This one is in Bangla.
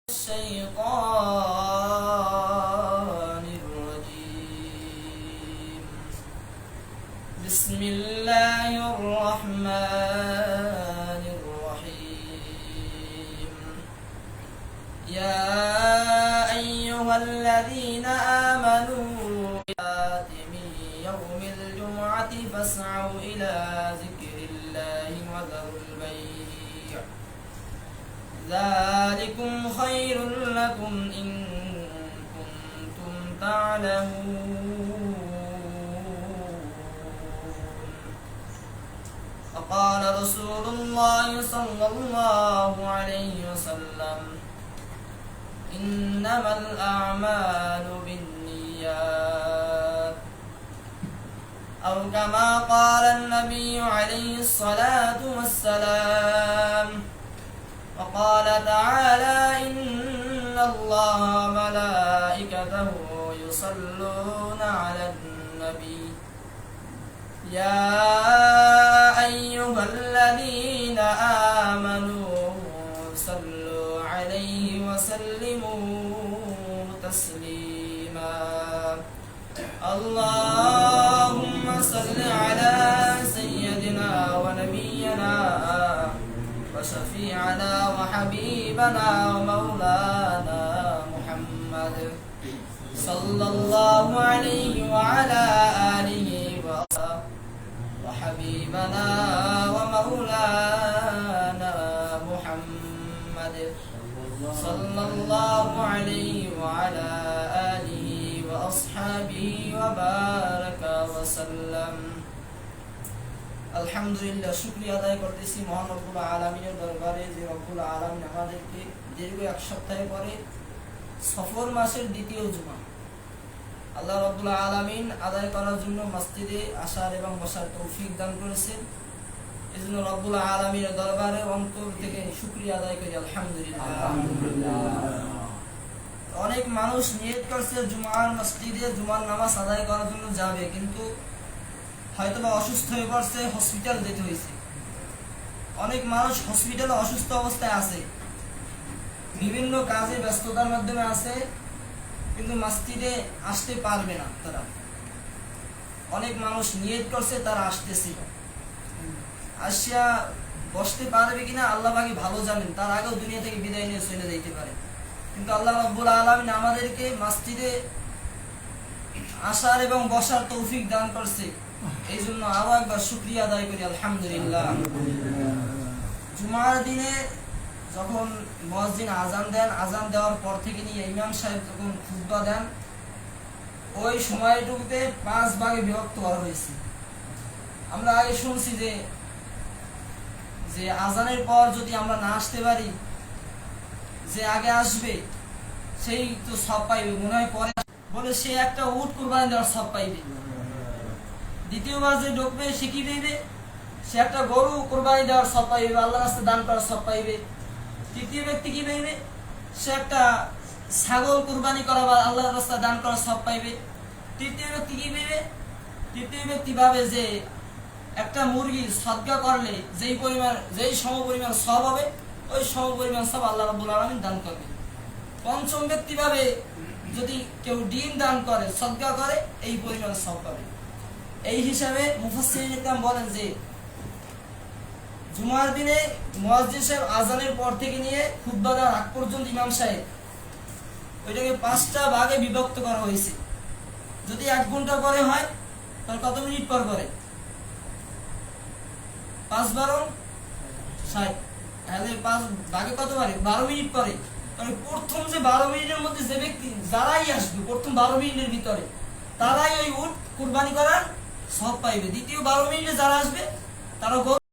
الشيطان الرجيم بسم الله الرحمن الرحيم يا أيها الذين آمنوا من يوم الجمعة فاسعوا إلى ذكر الله وذروا البيع ذلكم خير لكم إن كنتم تعلمون فقال رسول الله صلى الله عليه وسلم إنما الأعمال بالنيات أو كما قال النبي عليه الصلاة والسلام وقال تعالى إن الله وملائكته يصلون على النبي يا أيها الذين آمنوا صلوا عليه وسلموا تسليما اللهم صل على سيدنا ونبينا وشفيعنا وحبيبنا ومولانا محمد صلى الله عليه وعلى آله وحبيبنا ومولانا محمد صلى الله عليه وعلى آله وأصحابه وبارك وسلم আলহামদুলিল্লাহ শুকরিয়া আদায় করতেছি মহান রব্বুল আলামিনের দরবারে যে রব্বুল আলামিন আমাদেরকে দীর্ঘ এক সপ্তাহ পরে সফর মাসের দ্বিতীয় জুমা আল্লাহ রব্বুল আলামিন আদায় করার জন্য মসজিদে আসার এবং বসার তৌফিক দান করেছেন। এজন্য রব্বুল আলামিনের দরবারে অন্তর থেকে শুকরিয়া আদায় করি আলহামদুলিল্লাহ। অনেক মানুষ নিয়ত করছে জুমার মসজিদে জুমার নামাজ আদায় করার জন্য যাবে, কিন্তু হয়তোবা অসুস্থ হয়ে পড়ছে, হসপিটাল যেতে হয়েছে। অনেক মানুষ হসপিটালে অসুস্থ অবস্থায় আছে, বিভিন্ন কাজে ব্যস্ততার মাধ্যমে আছে, কিন্তু মসজিদে আসতে পারবে না। তারা অনেক মানুষ নিয়ত করছে তারা আসতেছে, আসিয়া বসতে পারবে কিনা আল্লাহ পাকই ভালো জানেন, তার আগেও দুনিয়া থেকে বিদায় নিয়ে চলে যেতে পারে। কিন্তু আল্লাহ রাব্বুল আলামিন আমাদেরকে মসজিদে আসার এবং বসার তৌফিক দান করছে, এই জন্য আরো একবার শুকরিয়া আদায় করি আলহামদুলিল্লাহ। জুমার দিনে যখন মুয়াজ্জিন আজান দেন, আজান দেওয়ার পর থেকে নিয়ে ইমাম সাহেব যখন খুতবা দেন, ওই সময়টুকুতে 5 ভাগে বিভক্ত করা হয়েছে। আমরা আগে শুনছি যে আজানের পর যদি আমরা না আসতে পারি, যে আগে আসবে সেই তো সব পাইবে, মনে হয় পরে বলে সে একটা উট কুরবানি দেওয়ার সব পাইবে। দ্বিতীয়বার যে ঢুকবে সে কি পাইবে? সে একটা গরু কুরবানি দেওয়ার সব পাইবে, আল্লাহর রাস্তায় দান করার সব পাইবে। তৃতীয় ব্যক্তি কি পাইবে? সে একটা ছাগল কুরবানি করা বা আল্লাহর রাস্তায় দান করার সব পাইবে। তৃতীয় ব্যক্তি কি পাইবে? তৃতীয় ব্যক্তি ভাবে যে একটা মুরগি সদকা করলে যেই সমপরিমাণ সব হবে, ওই সমপরিমাণ সব আল্লাহ রাব্বুল আলামিন দান করবে। পঞ্চম ব্যক্তি ভাবে যদি কেউ ডিম দান করে, সদকা করে, এই পরিমাণ সব পাবে। এই হিসাবে মুফাসসিরিন ইকরাম বলেন যে জুমার দিনে মুয়াজ্জিন সাহেব আজানের পর থেকে নিয়ে খুতবা দেওয়ার আগ পর্যন্ত ইমাম সাহেব ওইটাকে 5টা ভাগে বিভক্ত করা হয়েছে। যদি 1 ঘন্টা পরে হয় তাহলে কত মিনিট পর করে? 5 12 60, তাহলে 5 ভাগে কত পারে? 12 মিনিট পরে। তাহলে প্রথম যে 12 মিনিটের মধ্যে যে ব্যক্তি যারাই আসবে, প্রথম 12 মিনিটের ভিতরে তারাই ওই উট কুরবানি করার সব পাইবে। দ্বিতীয় 12 মিনিটে যারা আসবে তারা